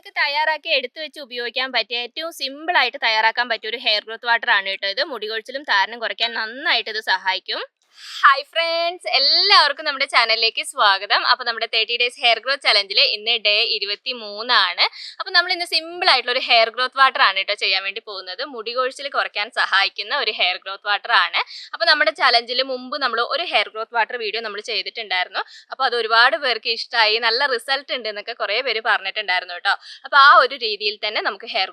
നിങ്ങൾക്ക് തയ്യാറാക്കി എടുത്തു വെച്ച് ഉപയോഗിക്കാൻ പറ്റിയ ഏറ്റവും സിമ്പിൾ ആയിട്ട് തയ്യാറാക്കാൻ പറ്റിയ ഒരു ഹെയർ ഗ്രോത്ത് വാട്ടർ ആണ് കേട്ടോ ഇത്. മുടി കൊഴിച്ചിലും താരനും കുറയ്ക്കാൻ നന്നായിട്ട് ഇത് സഹായിക്കും. ഹായ് ഫ്രണ്ട്സ്, എല്ലാവർക്കും നമ്മുടെ ചാനലിലേക്ക് സ്വാഗതം. അപ്പോൾ നമ്മുടെ 30 ഡേയ്സ് ഹെയർ ഗ്രോത്ത് ചലഞ്ചിൽ ഇന്ന് ഡേ 23 ആണ്. അപ്പോൾ നമ്മൾ ഇന്ന് സിമ്പിൾ ആയിട്ടുള്ള ഒരു ഹെയർ ഗ്രോത്ത് വാട്ടർ ആണ് കേട്ടോ ചെയ്യാൻ വേണ്ടി പോകുന്നത്. മുടി കൊഴിച്ചിൽ കുറയ്ക്കാൻ സഹായിക്കുന്ന ഒരു ഹെയർ ഗ്രോത്ത് വാട്ടർ ആണ്. അപ്പോൾ നമ്മുടെ ചലഞ്ചിൽ മുമ്പ് നമ്മൾ ഒരു ഹെയർ ഗ്രോത്ത് വാട്ടർ വീഡിയോ നമ്മൾ ചെയ്തിട്ടുണ്ടായിരുന്നു. അപ്പോൾ അത് ഒരുപാട് പേർക്ക് ഇഷ്ടമായി, നല്ല റിസൾട്ട് ഉണ്ട് എന്നൊക്കെ കുറേ പേര് പറഞ്ഞിട്ടുണ്ടായിരുന്നു കേട്ടോ. അപ്പോൾ ആ ഒരു രീതിയിൽ തന്നെ നമുക്ക് ഹെയർ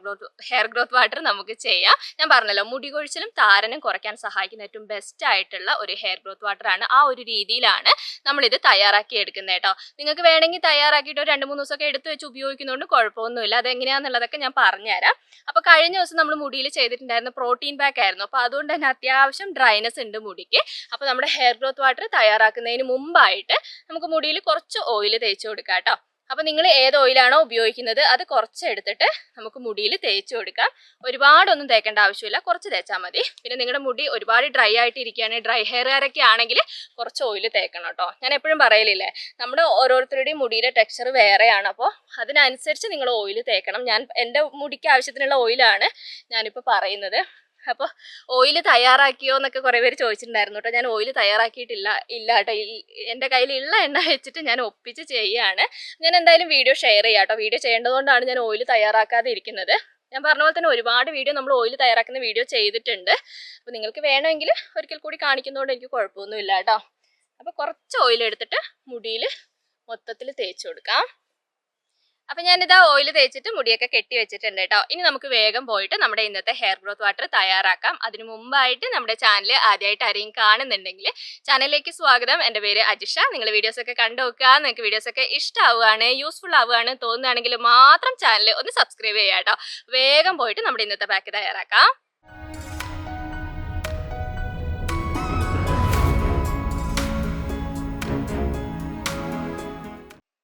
ഗ്രോത്ത് വാട്ടർ നമുക്ക് ചെയ്യാം. ഞാൻ പറഞ്ഞല്ലോ, മുടി കൊഴിച്ചിലും താരനും കുറയ്ക്കാൻ സഹായിക്കുന്ന ഏറ്റവും ബെസ്റ്റ് ആയിട്ടുള്ള ഒരു ഹെയർ ഗ്രോത്ത് വാട്ടർ ആണ്. ആ ഒരു രീതിയിലാണ് നമ്മളിത് തയ്യാറാക്കി എടുക്കുന്നത് കേട്ടോ. നിങ്ങൾക്ക് വേണമെങ്കിൽ തയ്യാറാക്കിയിട്ട് ഒരു 2-3 ദിവസമൊക്കെ എടുത്ത് വെച്ച് ഉപയോഗിക്കുന്നതുകൊണ്ട് കുഴപ്പമൊന്നുമില്ല. അതെങ്ങനെയാണെന്നുള്ളതൊക്കെ ഞാൻ പറഞ്ഞുതരാം. അപ്പോൾ കഴിഞ്ഞ ദിവസം നമ്മൾ മുടിയിൽ ചെയ്തിട്ടുണ്ടായിരുന്ന പ്രോട്ടീൻ പാക്ക് ആയിരുന്നു. അപ്പോൾ അതുകൊണ്ട് തന്നെ അത്യാവശ്യം ഡ്രൈനെസ് ഉണ്ട് മുടിക്ക്. അപ്പോൾ നമ്മുടെ ഹെയർ ഗ്രോത്ത് വാട്ടർ തയ്യാറാക്കുന്നതിന് മുമ്പായിട്ട് നമുക്ക് മുടിയിൽ കുറച്ച് ഓയിൽ തേച്ച് കൊടുക്കാം കേട്ടോ. അപ്പോൾ നിങ്ങൾ ഏത് ഓയിലാണോ ഉപയോഗിക്കുന്നത് അത് കുറച്ച് എടുത്തിട്ട് നമുക്ക് മുടിയിൽ തേച്ച് കൊടുക്കാം. ഒരുപാടൊന്നും തേക്കേണ്ട ആവശ്യമില്ല, കുറച്ച് തേച്ചാൽ മതി. പിന്നെ നിങ്ങളുടെ മുടി ഒരുപാട് ഡ്രൈ ആയിട്ട് ഇരിക്കുകയാണെങ്കിൽ, ഡ്രൈ ഹെയർകാരൊക്കെ ആണെങ്കിൽ കുറച്ച് ഓയിൽ തേക്കണം കേട്ടോ. ഞാൻ എപ്പോഴും പറയലില്ലേ, നമ്മുടെ ഓരോരുത്തരുടെയും മുടിയുടെ ടെക്സ്ചർ വേറെയാണ്. അപ്പോൾ അതിനനുസരിച്ച് നിങ്ങൾ ഓയിൽ തേക്കണം. എൻ്റെ മുടിക്ക് ആവശ്യത്തിനുള്ള ഓയിലാണ് ഞാനിപ്പോൾ പറയുന്നത്. അപ്പോൾ ഓയിൽ തയ്യാറാക്കിയോ എന്നൊക്കെ കുറേ പേര് ചോദിച്ചിട്ടുണ്ടായിരുന്നു കേട്ടോ. ഞാൻ ഓയിൽ തയ്യാറാക്കിയിട്ടില്ല കേട്ടോ. എൻ്റെ കയ്യിലുള്ള എണ്ണ വെച്ചിട്ട് ഞാൻ ഒപ്പിച്ച് ചെയ്യുകയാണ്. ഞാൻ എന്തായാലും വീഡിയോ ഷെയർ ചെയ്യാം കേട്ടോ. വീഡിയോ ചെയ്യേണ്ടതുകൊണ്ടാണ് ഞാൻ ഓയിൽ തയ്യാറാക്കാതെ ഇരിക്കുന്നത്. ഞാൻ പറഞ്ഞ പോലെ തന്നെ ഒരുപാട് വീഡിയോ നമ്മൾ ഓയിൽ തയ്യാറാക്കുന്ന വീഡിയോ ചെയ്തിട്ടുണ്ട്. അപ്പോൾ നിങ്ങൾക്ക് വേണമെങ്കിൽ ഒരിക്കൽ കൂടി കാണിക്കുന്നതുകൊണ്ട് എനിക്ക് കുഴപ്പമൊന്നുമില്ല കേട്ടോ. അപ്പോൾ കുറച്ച് ഓയിൽ എടുത്തിട്ട് മുടിയിൽ മൊത്തത്തിൽ തേച്ച് കൊടുക്കാം. അപ്പം ഞാനിതാ ഓയിൽ തേച്ചിട്ട് മുടിയൊക്കെ കെട്ടി വെച്ചിട്ടുണ്ട് കേട്ടോ. ഇനി നമുക്ക് വേഗം പോയിട്ട് നമ്മുടെ ഇന്നത്തെ ഹെയർ ഗ്രോത്ത് വാട്ടർ തയ്യാറാക്കാം. അതിനു മുമ്പായിട്ട് നമ്മുടെ ചാനൽ ആദ്യമായിട്ട് ആരെയും കാണുന്നുണ്ടെങ്കിൽ ചാനലിലേക്ക് സ്വാഗതം. എൻ്റെ പേര് അജിഷ. നിങ്ങൾ വീഡിയോസൊക്കെ കണ്ടു നോക്കുക. നിങ്ങൾക്ക് വീഡിയോസൊക്കെ ഇഷ്ടമാവുകയാണ്, യൂസ്ഫുൾ ആവുകയാണ് തോന്നുകയാണെങ്കിൽ മാത്രം ചാനൽ ഒന്ന് സബ്സ്ക്രൈബ് ചെയ്യാം കേട്ടോ. വേഗം പോയിട്ട് നമ്മുടെ ഇന്നത്തെ പാക്ക് തയ്യാറാക്കാം.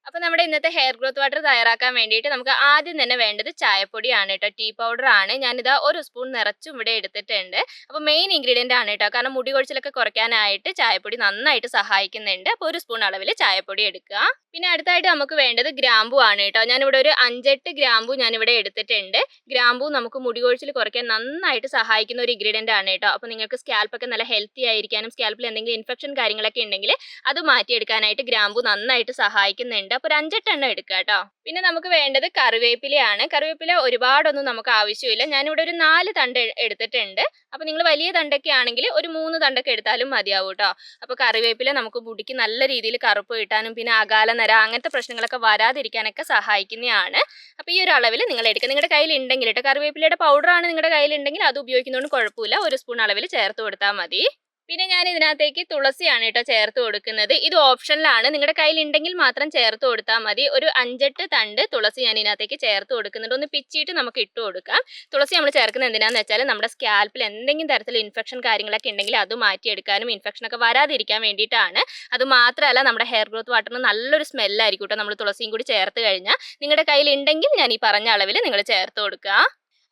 അപ്പോൾ നമ്മുടെ ഇന്നത്തെ ഹെയർ ഗ്രോത്ത് വാട്ടർ തയ്യാറാക്കാൻ വേണ്ടിയിട്ട് നമുക്ക് ആദ്യം തന്നെ വേണ്ടത് ചായപ്പൊടിയാണ് കേട്ടോ. ടീ പൗഡർ ആണ്. ഞാനിതാ 1 സ്പൂൺ നിറച്ചും ഇവിടെ എടുത്തിട്ടുണ്ട്. അപ്പോൾ മെയിൻ ഇൻഗ്രീഡിയൻ്റ് ആണ് കേട്ടോ. കാരണം മുടി കൊഴിച്ചിലൊക്കെ കുറയ്ക്കാനായിട്ട് ചായപ്പൊടി നന്നായിട്ട് സഹായിക്കുന്നുണ്ട്. അപ്പോൾ 1 സ്പൂൺ അളവിൽ ചായപ്പൊടി എടുക്കുക. പിന്നെ അടുത്തായിട്ട് നമുക്ക് വേണ്ടത് ഗ്രാമ്പൂ ആണ് കേട്ടോ. ഞാനിവിടെ ഒരു 5-8 ഗ്രാമ്പൂ ഞാനിവിടെ എടുത്തിട്ടുണ്ട്. ഗ്രാമ്പൂ നമുക്ക് മുടി കൊഴിച്ചിൽ കുറയ്ക്കാൻ നന്നായിട്ട് സഹായിക്കുന്ന ഒരു ഇൻഗ്രീഡിയൻ്റ് ആണ് കേട്ടോ. അപ്പോൾ നിങ്ങൾക്ക് സ്കാൽപ്പൊക്കെ നല്ല ഹെൽത്തി ആയിരിക്കാനും സ്കാൽപ്പിൽ എന്തെങ്കിലും ഇൻഫെക്ഷൻ കാര്യങ്ങളൊക്കെ ഉണ്ടെങ്കിൽ അത് മാറ്റിയെടുക്കാനായിട്ട് ഗ്രാമ്പൂ നന്നായിട്ട് സഹായിക്കുന്നുണ്ട്. അപ്പോൾ ഒരു 5-8 എണ്ണം എടുക്കുക കേട്ടോ. പിന്നെ നമുക്ക് വേണ്ടത് കറിവേപ്പിലയാണ്. കറിവേപ്പില ഒരുപാടൊന്നും നമുക്ക് ആവശ്യമില്ല. ഞാനിവിടെ ഒരു 4 തണ്ട് എടുത്തിട്ടുണ്ട്. അപ്പോൾ നിങ്ങൾ വലിയ തണ്ടൊക്കെ ആണെങ്കിൽ ഒരു 3 തണ്ടൊക്കെ എടുത്താലും മതിയാവും കേട്ടോ. അപ്പോൾ കറിവേപ്പില നമുക്ക് മുടിക്ക് നല്ല രീതിയിൽ കറുപ്പ് കിട്ടാനും പിന്നെ അകാല നര അങ്ങനത്തെ പ്രശ്നങ്ങളൊക്കെ വരാതിരിക്കാനൊക്കെ സഹായിക്കുന്നതാണ്. അപ്പോൾ ഈ ഒരു അളവിൽ നിങ്ങൾ എടുക്കുക. നിങ്ങളുടെ കയ്യിൽ ഉണ്ടെങ്കിൽ കേട്ടോ, കറിവേപ്പിലയുടെ പൗഡറാണ് നിങ്ങളുടെ കയ്യിലുണ്ടെങ്കിൽ അത് ഉപയോഗിക്കുന്നതുകൊണ്ട് കുഴപ്പമില്ല. 1 സ്പൂൺ അളവിൽ ചേർത്ത് കൊടുത്താൽ മതി. പിന്നെ ഞാൻ ഇതിനകത്തേക്ക് തുളസിയാണ് കേട്ടോ ചേർത്ത് കൊടുക്കുന്നത്. ഇത് ഓപ്ഷനിലാണ്, നിങ്ങളുടെ കയ്യിൽ ഉണ്ടെങ്കിൽ മാത്രം ചേർത്ത് കൊടുത്താൽ മതി. ഒരു 5-8 തണ്ട് തുളസി ഞാൻ ഇതിനകത്തേക്ക് ചേർത്ത് കൊടുക്കുന്നുണ്ട്. ഒന്ന് പിച്ചിയിട്ട് നമുക്ക് ഇട്ട് കൊടുക്കാം. തുളസി നമ്മൾ ചേർക്കുന്നത് എന്തിനാന്ന് വെച്ചാൽ നമ്മുടെ സ്കാൽപ്പിൽ എന്തെങ്കിലും തരത്തിൽ ഇൻഫെക്ഷൻ കാര്യങ്ങളൊക്കെ ഉണ്ടെങ്കിൽ അത് മാറ്റിയെടുക്കാനും ഇൻഫെക്ഷനൊക്കെ വരാതിരിക്കാൻ വേണ്ടിയിട്ടാണ്. അത് മാത്രമല്ല നമ്മുടെ ഹെയർ ഗ്രോത്ത് വാട്ടറിന് നല്ലൊരു സ്മെല്ലായിരിക്കും കേട്ടോ നമ്മൾ തുളസിയും കൂടി ചേർത്ത് കഴിഞ്ഞാൽ. നിങ്ങളുടെ കയ്യിൽ ഉണ്ടെങ്കിൽ ഞാൻ ഈ പറഞ്ഞ അളവിൽ നിങ്ങൾ ചേർത്ത് കൊടുക്കുക.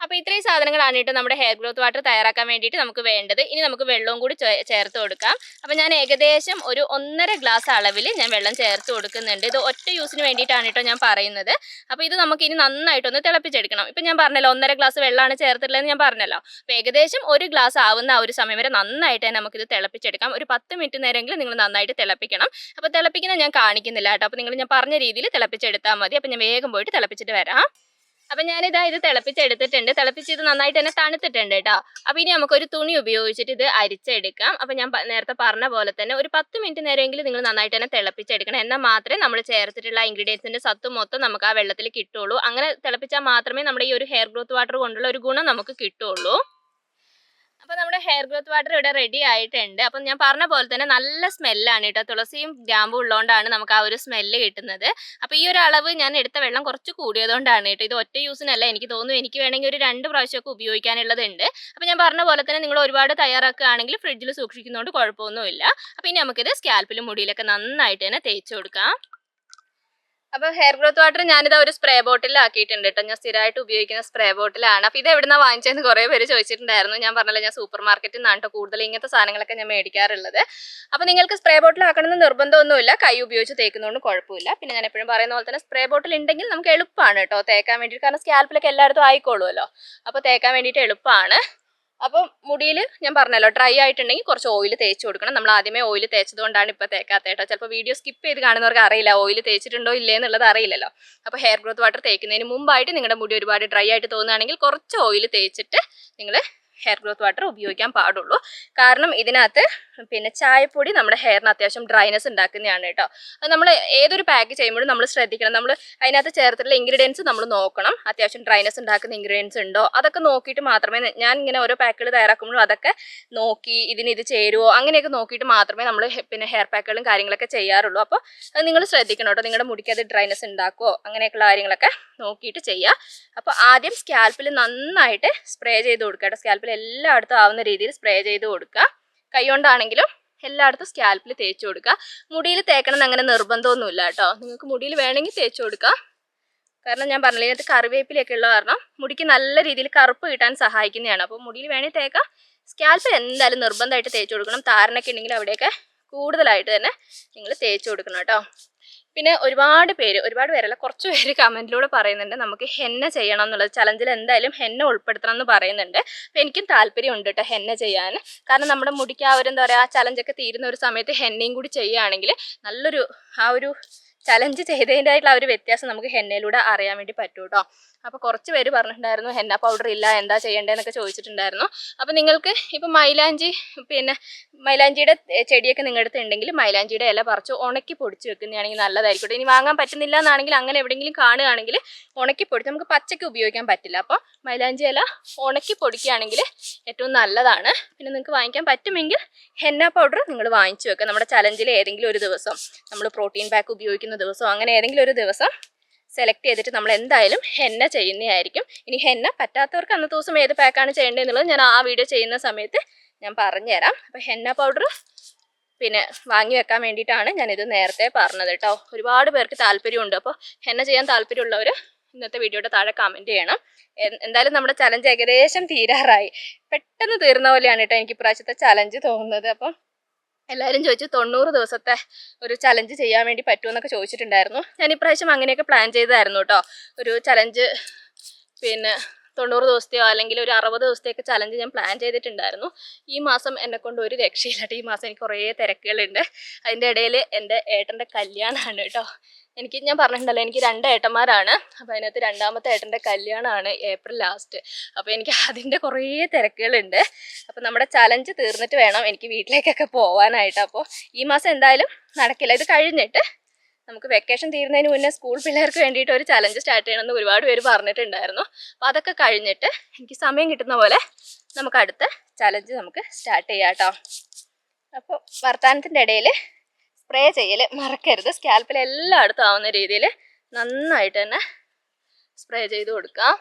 അപ്പോൾ ഇത്രയും സാധനങ്ങളാണ് കേട്ടോ നമ്മുടെ ഹെയർ ഗ്രോത്ത് വാട്ടർ തയ്യാറാക്കാൻ വേണ്ടിയിട്ട് നമുക്ക് വേണ്ടത്. ഇനി നമുക്ക് വെള്ളവും കൂടി ചേർത്ത് കൊടുക്കാം. അപ്പോൾ ഞാൻ ഏകദേശം ഒരു 1.5 ഗ്ലാസ് അളവിൽ ഞാൻ വെള്ളം ചേർത്ത് കൊടുക്കുന്നുണ്ട്. ഇത് ഒറ്റ യൂസിന് വേണ്ടിയിട്ടാണ് കേട്ടോ ഞാൻ പറയുന്നത്. അപ്പോൾ ഇത് നമുക്ക് ഇനി നന്നായിട്ടൊന്ന് തിളപ്പിച്ചെടുക്കണം. ഇപ്പം ഞാൻ പറഞ്ഞല്ലോ 1.5 ഗ്ലാസ് വെള്ളമാണ് ചേർത്തിട്ടുള്ളതെന്ന് ഞാൻ പറഞ്ഞല്ലോ. അപ്പോൾ ഏകദേശം 1 ഗ്ലാസ് ആവുന്ന ആ ഒരു സമയം വരെ നന്നായിട്ട് തന്നെ നമുക്കിത് തിളപ്പിച്ചെടുക്കാം. ഒരു 10 മിനിറ്റ് നേരമെങ്കിലും നിങ്ങൾ നന്നായിട്ട് തിളപ്പിക്കണം. അപ്പോൾ തിളപ്പിക്കുന്നത് ഞാൻ കാണിക്കുന്നില്ല കേട്ടോ. അപ്പോൾ നിങ്ങൾ ഞാൻ പറഞ്ഞ രീതിയിൽ തിളപ്പിച്ചെടുത്താൽ മതി. അപ്പോൾ ഞാൻ വേഗം പോയിട്ട് തിളപ്പിച്ചിട്ട് വരാം. അപ്പം ഞാനിതാ ഇത് തിളപ്പിച്ചെടുത്തിട്ടുണ്ട്. തിളപ്പിച്ചത് നന്നായിട്ട് തന്നെ തണുത്തിട്ടുണ്ട് കേട്ടോ. അപ്പോൾ ഇനി നമുക്കൊരു തുണി ഉപയോഗിച്ചിട്ട് ഇത് അരിച്ചെടുക്കാം. അപ്പോൾ ഞാൻ നേരത്തെ പറഞ്ഞ പോലെ തന്നെ ഒരു 10 മിനിറ്റ് നേരമെങ്കിലും നിങ്ങൾ നന്നായിട്ട് തന്നെ തിളപ്പിച്ചെടുക്കണം. എന്നാൽ മാത്രമേ നമ്മൾ ചേർത്തിട്ടുള്ള ഇൻഗ്രീഡിയൻസിൻ്റെ സത്ത് മൊത്തം നമുക്ക് ആ വെള്ളത്തിൽ കിട്ടുള്ളൂ. അങ്ങനെ തിളപ്പിച്ചാൽ മാത്രമേ നമ്മുടെ ഈ ഒരു ഹെയർ ഗ്രോത്ത് വാട്ടർ കൊണ്ടുള്ള ഒരു ഗുണം നമുക്ക് കിട്ടുള്ളൂ. അപ്പോൾ നമ്മുടെ ഹെയർ ഗ്രോത്ത് വാട്ടർ ഇവിടെ റെഡി ആയിട്ടുണ്ട്. അപ്പം ഞാൻ പറഞ്ഞ പോലെ തന്നെ നല്ല സ്മെല്ലാണ് കേട്ടോ. തുളസിയും ഗ്രാമ്പും ഉള്ളതുകൊണ്ടാണ് നമുക്ക് ആ ഒരു സ്മെല്ല് കിട്ടുന്നത്. അപ്പോൾ ഈ ഒരു അളവ് ഞാൻ എടുത്ത വെള്ളം കുറച്ച് കൂടിയതുകൊണ്ടാണ് കേട്ടോ. ഇത് ഒറ്റ യൂസിനല്ല, എനിക്ക് തോന്നുന്നു എനിക്ക് വേണമെങ്കിൽ ഒരു 2 പ്രാവശ്യമൊക്കെ ഉപയോഗിക്കാനുള്ളതുണ്ട്. അപ്പോൾ ഞാൻ പറഞ്ഞ പോലെ തന്നെ നിങ്ങൾ ഒരുപാട് തയ്യാറാക്കുകയാണെങ്കിൽ ഫ്രിഡ്ജിൽ സൂക്ഷിക്കുന്നതുകൊണ്ട് കുഴപ്പമൊന്നുമില്ല. അപ്പോൾ ഇനി നമുക്കിത് സ്കാൽപ്പിലും മുടിയിലൊക്കെ നന്നായിട്ട് തന്നെ തേച്ച് കൊടുക്കാം. അപ്പോൾ ഹെയർ ഗ്രോത്ത് വാട്ടർ ഞാനിത് ഒരു സ്പ്രേ ബോട്ടിലാക്കിയിട്ടുണ്ട് കേട്ടോ. ഞാൻ സ്ഥിരമായിട്ട് ഉപയോഗിക്കുന്ന സ്പ്രേ ബോട്ടിലാണ്. അപ്പോൾ ഇത് എവിടുന്നാണ് വാങ്ങിച്ചതെന്ന് കുറേ പേര് ചോദിച്ചിട്ടുണ്ടായിരുന്നു. ഞാൻ പറഞ്ഞല്ലോ, ഞാൻ സൂപ്പർ മാർക്കറ്റിൽ നിന്നാണ് കേട്ടോ കൂടുതൽ ഇങ്ങനത്തെ സാധനങ്ങളൊക്കെ ഞാൻ മേടിക്കാറുള്ളത്. അപ്പോൾ നിങ്ങൾക്ക് സ്പ്രേ ബോട്ടിലാക്കണമെന്ന് നിർബന്ധമൊന്നുമില്ല, കൈ ഉപയോഗിച്ച് തേക്കുന്നതുകൊണ്ട് കുഴപ്പമില്ല. പിന്നെ ഞാൻ എപ്പോഴും പറയുന്ന പോലെ തന്നെ സ്പ്രേ ബോട്ടിൽ ഉണ്ടെങ്കിൽ നമുക്ക് എളുപ്പമാണ് കേട്ടോ തേക്കാൻ വേണ്ടിയിട്ട്. കാരണം സ്കാൽപ്പിലൊക്കെ എല്ലായിടത്തും ആയിക്കോളുമല്ലോ, അപ്പോൾ തേക്കാൻ വേണ്ടിയിട്ട് എളുപ്പമാണ്. അപ്പം മുടിയിൽ ഞാൻ പറഞ്ഞല്ലോ ഡ്രൈ ആയിട്ടുണ്ടെങ്കിൽ കുറച്ച് ഓയിൽ തേച്ച് കൊടുക്കണം. നമ്മൾ ആദ്യമേ ഓയിൽ തേച്ചതുകൊണ്ടാണ് ഇപ്പോൾ തേക്കാത്ത കേട്ടോ. ചിലപ്പോൾ വീഡിയോ സ്കിപ്പ് ചെയ്ത് കാണുന്നവർക്ക് അറിയില്ല ഓയിൽ തേച്ചിട്ടുണ്ടോ ഇല്ലേ എന്നുള്ളത് അറിയില്ലല്ലോ. അപ്പോൾ ഹെയർ ഗ്രോത്ത് വാട്ടർ തേക്കുന്നതിന് മുമ്പായിട്ട് നിങ്ങളുടെ മുടി ഒരുപാട് ഡ്രൈ ആയിട്ട് തോന്നുകയാണെങ്കിൽ കുറച്ച് ഓയിൽ തേച്ചിട്ട് നിങ്ങൾ ഹെയർ ഗ്രോത്ത് വാട്ടർ ഉപയോഗിക്കാൻ പാടുള്ളൂ. കാരണം ഇതിനകത്ത് പിന്നെ ചായപ്പൊടി നമ്മുടെ ഹെയറിന് അത്യാവശ്യം ഡ്രൈനെസ് ഉണ്ടാക്കുന്നതാണ് കേട്ടോ. അത് നമ്മൾ ഏതൊരു പാക്ക് ചെയ്യുമ്പോഴും നമ്മൾ ശ്രദ്ധിക്കണം. നമ്മൾ അതിനകത്ത് ചേർത്തിട്ടുള്ള ഇൻഗ്രീഡിയൻസ് നമ്മൾ നോക്കണം. അത്യാവശ്യം ഡ്രൈനെസ് ഉണ്ടാക്കുന്ന ഇൻഗ്രീഡിയൻസ് ഉണ്ടോ അതൊക്കെ നോക്കിയിട്ട് മാത്രമേ, ഞാൻ ഇങ്ങനെ ഓരോ പാക്കുകൾ തയ്യാറാക്കുമ്പോഴും അതൊക്കെ നോക്കി ഇത് ചേരുമോ അങ്ങനെയൊക്കെ നോക്കിയിട്ട് മാത്രമേ നമ്മൾ പിന്നെ ഹെയർ പാക്കുകളും കാര്യങ്ങളൊക്കെ ചെയ്യാറുള്ളൂ. അപ്പോൾ അത് നിങ്ങൾ ശ്രദ്ധിക്കണം കേട്ടോ. നിങ്ങളുടെ മുടിക്ക് അത് ഡ്രൈനെസ് ഉണ്ടാക്കുമോ അങ്ങനെയൊക്കെയുള്ള കാര്യങ്ങളൊക്കെ നോക്കിയിട്ട് ചെയ്യുക. അപ്പോൾ ആദ്യം സ്കാൽപ്പിൽ നന്നായിട്ട് സ്പ്രേ ചെയ്ത് കൊടുക്കുക കേട്ടോ. സ്കാൽപ്പിൽ എല്ലായിടത്തും ആവുന്ന രീതിയിൽ സ്പ്രേ ചെയ്ത് കൊടുക്കുക. കൈ കൊണ്ടാണെങ്കിലും എല്ലായിടത്തും സ്കാൽപ്പിൽ തേച്ച് കൊടുക്കുക. മുടിയിൽ തേക്കണം എന്ന് അങ്ങനെ നിർബന്ധമൊന്നുമില്ല കേട്ടോ. നിങ്ങൾക്ക് മുടിയിൽ വേണമെങ്കിൽ തേച്ച് കൊടുക്കുക. കാരണം ഞാൻ പറഞ്ഞില്ല, ഇതിനകത്ത് കറിവേപ്പിലൊക്കെ ഉള്ള കാരണം മുടിക്ക് നല്ല രീതിയിൽ കറുപ്പ് കിട്ടാൻ സഹായിക്കുന്നതാണ്. അപ്പോൾ മുടിയിൽ വേണമെങ്കിൽ തേക്കാം. സ്കാൽപ്പിൽ എന്തായാലും നിർബന്ധമായിട്ട് തേച്ച് കൊടുക്കണം. താരനൊക്കെ ഉണ്ടെങ്കിൽ അവിടെയൊക്കെ കൂടുതലായിട്ട് തന്നെ നിങ്ങൾ തേച്ച് കൊടുക്കണം കേട്ടോ. പിന്നെ ഒരുപാട് പേരല്ല, കുറച്ച് പേര് കമൻറ്റിലൂടെ പറയുന്നുണ്ട് നമുക്ക് ഹെന്ന ചെയ്യണം എന്നുള്ളത്. ചലഞ്ചിൽ എന്തായാലും ഹെന്ന ഉൾപ്പെടുത്തണം എന്ന് പറയുന്നുണ്ട്. അപ്പോൾ എനിക്കും താല്പര്യമുണ്ട് കേട്ടോ ഹെന്ന ചെയ്യാൻ. കാരണം നമ്മുടെ മുടിക്ക് ആ ഒരു എന്താ പറയുക ചലഞ്ചൊക്കെ തീരുന്ന ഒരു സമയത്ത് ഹെന്നയും കൂടി ചെയ്യുകയാണെങ്കിൽ നല്ലൊരു ആ ഒരു ചലഞ്ച് ചെയ്തതിൻ്റെതായിട്ടുള്ള ആ ഒരു വ്യത്യാസം നമുക്ക് ഹെന്നയിലൂടെ അറിയാൻ വേണ്ടി പറ്റും കേട്ടോ. അപ്പോൾ കുറച്ച് പേര് പറഞ്ഞിട്ടുണ്ടായിരുന്നു ഹെന്ന പൗഡർ ഇല്ല എന്താ ചെയ്യേണ്ടതെന്നൊക്കെ ചോദിച്ചിട്ടുണ്ടായിരുന്നു. അപ്പോൾ നിങ്ങൾക്ക് ഇപ്പോൾ പിന്നെ മൈലാഞ്ചിയുടെ ചെടിയൊക്കെ നിങ്ങളുടെ അടുത്ത് ഉണ്ടെങ്കിൽ മൈലാഞ്ചിയുടെ ഇല പറിച്ച് ഉണക്കി പൊടിച്ച് വെക്കുന്നതാണെങ്കിൽ നല്ലതായിരിക്കും. ഇനി വാങ്ങാൻ പറ്റുന്നില്ല എന്നാണെങ്കിൽ അങ്ങനെ എവിടെയെങ്കിലും കാണുകയാണെങ്കിൽ ഉണക്കി പൊടിച്ച്, നമുക്ക് പച്ചയ്ക്ക് ഉപയോഗിക്കാൻ പറ്റില്ല. അപ്പോൾ മൈലാഞ്ചി ഇല ഉണക്കി പൊടിക്കുകയാണെങ്കിൽ ഏറ്റവും നല്ലതാണ്. പിന്നെ നിങ്ങൾക്ക് വാങ്ങിക്കാൻ പറ്റുമെങ്കിൽ ഹെന്ന പൗഡർ നിങ്ങൾ വാങ്ങിച്ചു വെക്കുക. നമ്മുടെ ചലഞ്ചിൽ ഏതെങ്കിലും ഒരു ദിവസം, നമ്മൾ പ്രോട്ടീൻ പാക്ക് ഉപയോഗിക്കുന്ന ദിവസം അങ്ങനെ ഏതെങ്കിലും ഒരു ദിവസം സെലക്ട് ചെയ്തിട്ട് നമ്മൾ എന്തായാലും ഹെന്ന ചെയ്യുന്നതായിരിക്കും. ഇനി ഹെന്ന പറ്റാത്തവർക്ക് അന്നത്തെ ദിവസം ഏത് പാക്കാണ് ചെയ്യേണ്ടതെന്നുള്ളത് ഞാൻ ആ വീഡിയോ ചെയ്യുന്ന സമയത്ത് ഞാൻ പറഞ്ഞുതരാം. അപ്പോൾ ഹെന്ന പൗഡർ പിന്നെ വാങ്ങി വെക്കാൻ വേണ്ടിയിട്ടാണ് ഞാനിത് നേരത്തെ പറഞ്ഞത് കേട്ടോ. ഒരുപാട് പേർക്ക് താല്പര്യമുണ്ട്. അപ്പോൾ ഹെന്ന ചെയ്യാൻ താല്പര്യമുള്ളവർ ഇന്നത്തെ വീഡിയോയുടെ താഴെ കമൻറ്റ് ചെയ്യണം. എന്തായാലും നമ്മുടെ ചലഞ്ച് ഏകദേശം തീരാറായി. പെട്ടെന്ന് തീർന്ന പോലെയാണ് കേട്ടോ എനിക്ക് ഇപ്രാവശ്യത്തെ ചലഞ്ച് തോന്നുന്നത്. അപ്പം എല്ലാവരും ചോദിച്ചു 90 ദിവസത്തെ ഒരു ചലഞ്ച് ചെയ്യാൻ വേണ്ടി പറ്റുമെന്നൊക്കെ ചോദിച്ചിട്ടുണ്ടായിരുന്നു. ഞാൻ ഇപ്രാവശ്യം അങ്ങനെയൊക്കെ പ്ലാൻ ചെയ്തതായിരുന്നു കേട്ടോ. ഒരു ചലഞ്ച് പിന്നെ 90 ദിവസത്തെയോ അല്ലെങ്കിൽ ഒരു 60 ദിവസത്തെയൊക്കെ ചലഞ്ച് ഞാൻ പ്ലാൻ ചെയ്തിട്ടുണ്ടായിരുന്നു. ഈ മാസം എന്നെക്കൊണ്ട് ഒരു രക്ഷയില്ലാട്ട്. ഈ മാസം എനിക്ക് കുറേ തിരക്കുകളുണ്ട്. അതിൻ്റെ ഇടയിൽ എൻ്റെ ഏട്ടൻ്റെ കല്യാണമാണ് കേട്ടോ. ഞാൻ പറഞ്ഞിട്ടുണ്ടല്ലോ എനിക്ക് 2 ഏട്ടന്മാരാണ്. അപ്പോൾ അതിനകത്ത് രണ്ടാമത്തെ ഏട്ടൻ്റെ കല്യാണമാണ് ഏപ്രിൽ ലാസ്റ്റ്. അപ്പോൾ എനിക്ക് അതിൻ്റെ കുറേ തിരക്കുകളുണ്ട്. അപ്പോൾ നമ്മുടെ ചലഞ്ച് തീർന്നിട്ട് വേണം എനിക്ക് വീട്ടിലേക്കൊക്കെ പോകാനായിട്ട്. അപ്പോൾ ഈ മാസം എന്തായാലും നടക്കില്ല. ഇത് കഴിഞ്ഞിട്ട് നമുക്ക് വെക്കേഷൻ തീരുന്നതിന് മുന്നേ സ്കൂൾ പിള്ളേർക്ക് വേണ്ടിയിട്ട് ഒരു ചലഞ്ച് സ്റ്റാർട്ട് ചെയ്യണമെന്ന് ഒരുപാട് പേര് പറഞ്ഞിട്ടുണ്ടായിരുന്നു. അപ്പോൾ അതൊക്കെ കഴിഞ്ഞിട്ട് എനിക്ക് സമയം കിട്ടുന്ന പോലെ നമുക്ക് അടുത്ത ചലഞ്ച് നമുക്ക് സ്റ്റാർട്ട് ചെയ്യാം കേട്ടോ. അപ്പോൾ വർത്തമാനത്തിൻ്റെ ഇടയിൽ സ്പ്രേ ചെയ്യൽ മറക്കരുത്. സ്കാൽപ്പിൽ എല്ലായിടത്തും ആവുന്ന രീതിയിൽ നന്നായിട്ട് തന്നെ സ്പ്രേ ചെയ്ത് കൊടുക്കാം.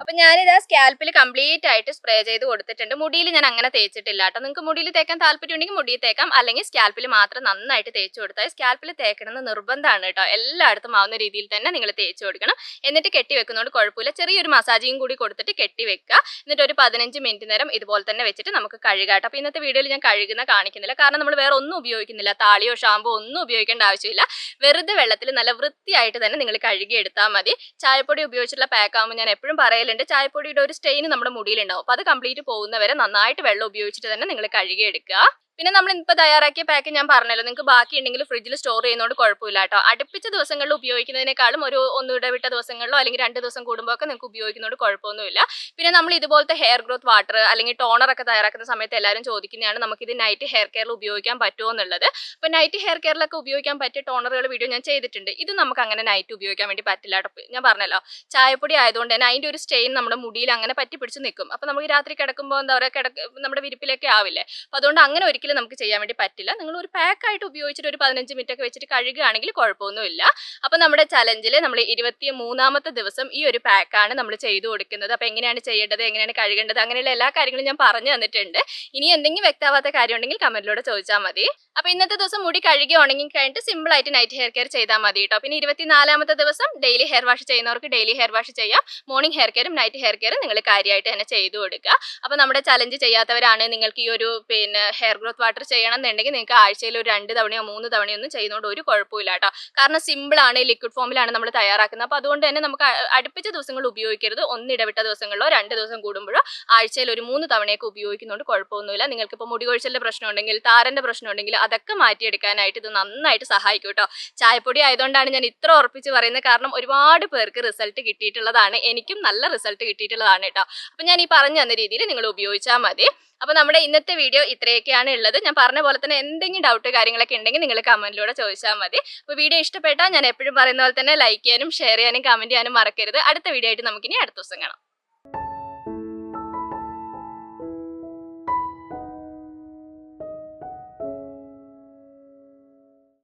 അപ്പം ഞാനിത് സ്കാൽപ്പിൽ കംപ്ലീറ്റ് ആയിട്ട് സ്പ്രേ ചെയ്ത് കൊടുത്തിട്ടുണ്ട്. മുടിയിൽ ഞാൻ അങ്ങനെ തേച്ചിട്ടില്ല കേട്ടോ. നിങ്ങൾക്ക് മുടിയിൽ തേക്കാൻ താല്പര്യം ഉണ്ടെങ്കിൽ മുടിയിൽ തേക്കാം, അല്ലെങ്കിൽ സ്കാൽപ്പിൽ മാത്രം നന്നായിട്ട് തേച്ച് കൊടുത്താൽ. സ്കാൽപ്പിൽ തേക്കണമെന്ന് നിർബന്ധമാണ് കേട്ടോ. എല്ലായിടത്തും ആവുന്ന രീതിയിൽ തന്നെ നിങ്ങൾ തേച്ച് കൊടുക്കണം. എന്നിട്ട് കെട്ടി വെക്കുന്നതുകൊണ്ട് കുഴപ്പമില്ല. ചെറിയൊരു മസാജിങ് കൂടി കൊടുത്തിട്ട് കെട്ടി വെക്കുക. എന്നിട്ട് ഒരു 15 മിനിറ്റ് നേരം ഇതുപോലെ തന്നെ വെച്ചിട്ട് നമുക്ക് കഴുകാട്ടോ. അപ്പോൾ ഇന്നത്തെ വീഡിയോയിൽ ഞാൻ കഴുകുന്ന കാണിക്കുന്നില്ല, കാരണം നമ്മൾ വേറെ ഒന്നും ഉപയോഗിക്കുന്നില്ല. താളിയോ ഷാമ്പോ ഒന്നും ഉപയോഗിക്കേണ്ട ആവശ്യമില്ല. വെറുതെ വെള്ളത്തിൽ നല്ല വൃത്തിയായിട്ട് തന്നെ നിങ്ങൾ കഴുകി എടുത്താൽ മതി. ചായപ്പൊടി ഉപയോഗിച്ചിട്ടുള്ള പാക്ക് ആകുമ്പോൾ ഞാൻ എപ്പോഴും പറയലുണ്ട്, ചായപ്പൊടിയുടെ ഒരു സ്റ്റെയിൻ നമ്മുടെ മുടിയിലുണ്ടാവും. അപ്പോൾ അത് കംപ്ലീറ്റ് പോകുന്നവരെ നന്നായിട്ട് വെള്ളം ഉപയോഗിച്ചിട്ട് തന്നെ നിങ്ങൾ കഴുകി എടുക്കുക. പിന്നെ നമ്മൾ ഇപ്പോൾ തയ്യാറാക്കിയ പാക്ക് ഞാൻ പറഞ്ഞല്ലോ, നിങ്ങൾക്ക് ബാക്കി ഉണ്ടെങ്കിൽ ഫ്രിഡ്ജിൽ സ്റ്റോർ ചെയ്യുന്നതുകൊണ്ട് കുഴപ്പമില്ല കേട്ടോ. അടുപ്പിച്ച ദിവസങ്ങളിൽ ഉപയോഗിക്കുന്നതിനേക്കാളും ഒരു ഒന്നിടവിട്ട ദിവസങ്ങളിലോ അല്ലെങ്കിൽ 2 ദിവസം കൂടുമ്പോൾ ഒക്കെ നിങ്ങൾക്ക് ഉപയോഗിക്കുന്നതുകൊണ്ട് കുഴപ്പമൊന്നുമില്ല. പിന്നെ നമ്മൾ ഇതുപോലത്തെ ഹെയർ ഗ്രോത്ത് വാട്ടർ അല്ലെങ്കിൽ ടോണർ ഒക്കെ തയ്യാറാക്കുന്ന സമയത്ത് എല്ലാവരും ചോദിക്കുന്നതാണ് നമുക്കിത് നൈറ്റ് ഹെയർ കെയറിൽ ഉപയോഗിക്കാൻ പറ്റുമോ എന്നുള്ളത്. അപ്പോൾ നൈറ്റ് ഹെയർ കെയറിലൊക്കെ ഉപയോഗിക്കാൻ പറ്റിയ ടോണറുകൾ വീഡിയോ ഞാൻ ചെയ്തിട്ടുണ്ട്. ഇത് നമുക്ക് അങ്ങനെ നൈറ്റ് ഉപയോഗിക്കാൻ വേണ്ടി പറ്റില്ല കേട്ടോ. ഞാൻ പറഞ്ഞല്ലോ ചായപ്പൊടി ആയതുകൊണ്ട് തന്നെ അതിൻ്റെ ഒരു സ്റ്റെയിൻ നമ്മുടെ മുടിയിൽ അങ്ങനെ പറ്റി പിടിച്ച് നിൽക്കും. അപ്പോൾ നമുക്ക് രാത്രി കിടക്കുമ്പോൾ എന്താ പറയുക നമ്മുടെ വിരിപ്പിലൊക്കെ ആവില്ലേ. അപ്പോൾ അതുകൊണ്ട് അങ്ങനെ ഒരിക്കലും ഒരിക്കലും നമുക്ക് ചെയ്യാൻ വേണ്ടി പറ്റില്ല. നിങ്ങൾ ഒരു പാക്ക് ആയിട്ട് ഉപയോഗിച്ചിട്ട് ഒരു 15 മിനിറ്റ് ഒക്കെ വെച്ചിട്ട് കഴുകുകയാണെങ്കിൽ കുഴപ്പമൊന്നുമില്ല. അപ്പോൾ നമ്മുടെ ചലഞ്ചിൽ നമ്മൾ 23ാമത്തെ ദിവസം ഈ ഒരു പാക്കാണ് നമ്മൾ ചെയ്തു കൊടുക്കുന്നത്. അപ്പോൾ എങ്ങനെയാണ് ചെയ്യേണ്ടത്, എങ്ങനെയാണ് കഴുകേണ്ടത്, അങ്ങനെയുള്ള എല്ലാ കാര്യങ്ങളും ഞാൻ പറഞ്ഞു തന്നിട്ടുണ്ട്. ഇനി എന്തെങ്കിലും വ്യക്തമാവാത്ത കാര്യം ഉണ്ടെങ്കിൽ കമന്റിലൂടെ ചോദിച്ചാൽ മതി. അപ്പോൾ ഇന്നത്തെ ദിവസം മുടി കഴുകി ഉണങ്ങി കഴിഞ്ഞിട്ട് സിമ്പിൾ ആയിട്ട് നൈറ്റ് ഹെയർ കെയർ ചെയ്താൽ മതി കേട്ടോ. പിന്നെ 24ാമത്തെ ദിവസം ഡെയിലി ഹെയർ വാഷ് ചെയ്യുന്നവർക്ക് ഡെയിലി ഹെയർ വാഷ് ചെയ്യാം. മോർണിംഗ് ഹെയർ കെയറും നൈറ്റ് ഹെയർ കെയറും നിങ്ങൾ കാര്യമായിട്ട് തന്നെ ചെയ്തു കൊടുക്കുക. അപ്പോൾ നമ്മുടെ ചലഞ്ച് ചെയ്യാത്തവരാണ് നിങ്ങൾക്ക് ഈ ഒരു ഹെയർ ഗ്രോത്ത് വാട്ടർ ചെയ്യണം എന്നുണ്ടെങ്കിൽ നിങ്ങൾക്ക് ആഴ്ചയിൽ ഒരു 2 തവണയോ 3 തവണയോ ഒന്നും ചെയ്യുന്നതുകൊണ്ട് ഒരു കുഴപ്പമില്ല കേട്ടോ. കാരണം സിമ്പിൾ ആണ്, ലിക്വിഡ് ഫോമിലാണ് നമ്മൾ തയ്യാറാക്കുന്നത്. അപ്പോൾ അതുകൊണ്ട് തന്നെ നമുക്ക് അടുപ്പിച്ച ദിവസങ്ങൾ ഉപയോഗിക്കരുത്. ഒന്നിടവിട്ട ദിവസങ്ങളിലോ 2 ദിവസം കൂടുമ്പോഴോ ആഴ്ചയിൽ ഒരു 3 തവണയൊക്കെ ഉപയോഗിക്കുന്നതുകൊണ്ട് കുഴപ്പമൊന്നുമില്ല. നിങ്ങൾക്കിപ്പോൾ മുടി കൊഴിച്ചലിന്റെ പ്രശ്നം ഉണ്ടെങ്കിൽ, താരന്റെ പ്രശ്നം ഉണ്ടെങ്കിൽ അതൊക്കെ മാറ്റിയെടുക്കാനായിട്ട് ഇത് നന്നായിട്ട് സഹായിക്കും കേട്ടോ. ചായപ്പൊടി ആയതുകൊണ്ടാണ് ഞാൻ ഇത്ര ഉറപ്പിച്ച് പറയുന്നത്. കാരണം ഒരുപാട് പേർക്ക് റിസൾട്ട് കിട്ടിയിട്ടുള്ളതാണ്, എനിക്കും നല്ല റിസൾട്ട് കിട്ടിയിട്ടുള്ളതാണ് കേട്ടോ. അപ്പം ഞാൻ ഈ പറഞ്ഞു തന്ന രീതിയിൽ നിങ്ങൾ ഉപയോഗിച്ചാൽ മതി. അപ്പോൾ നമ്മുടെ ഇന്നത്തെ വീഡിയോ ഇത്രയൊക്കെയാണ് ഉള്ളത്. ഞാൻ പറഞ്ഞ പോലെ തന്നെ എന്തെങ്കിലും ഡൗട്ട് കാര്യങ്ങളൊക്കെ ഉണ്ടെങ്കിൽ നിങ്ങൾ കമന്റിലൂടെ ചോദിച്ചാൽ മതി. അപ്പോൾ വീഡിയോ ഇഷ്ടപ്പെട്ടാൽ ഞാൻ എപ്പോഴും പറയുന്ന പോലെ തന്നെ ലൈക്ക് ചെയ്യാനും ഷെയർ ചെയ്യാനും കമന്റ് ചെയ്യാനും മറക്കരുത്. അടുത്ത വീഡിയോ ആയിട്ട് നമുക്കിനി അടുത്ത ദിവസം കാണാം.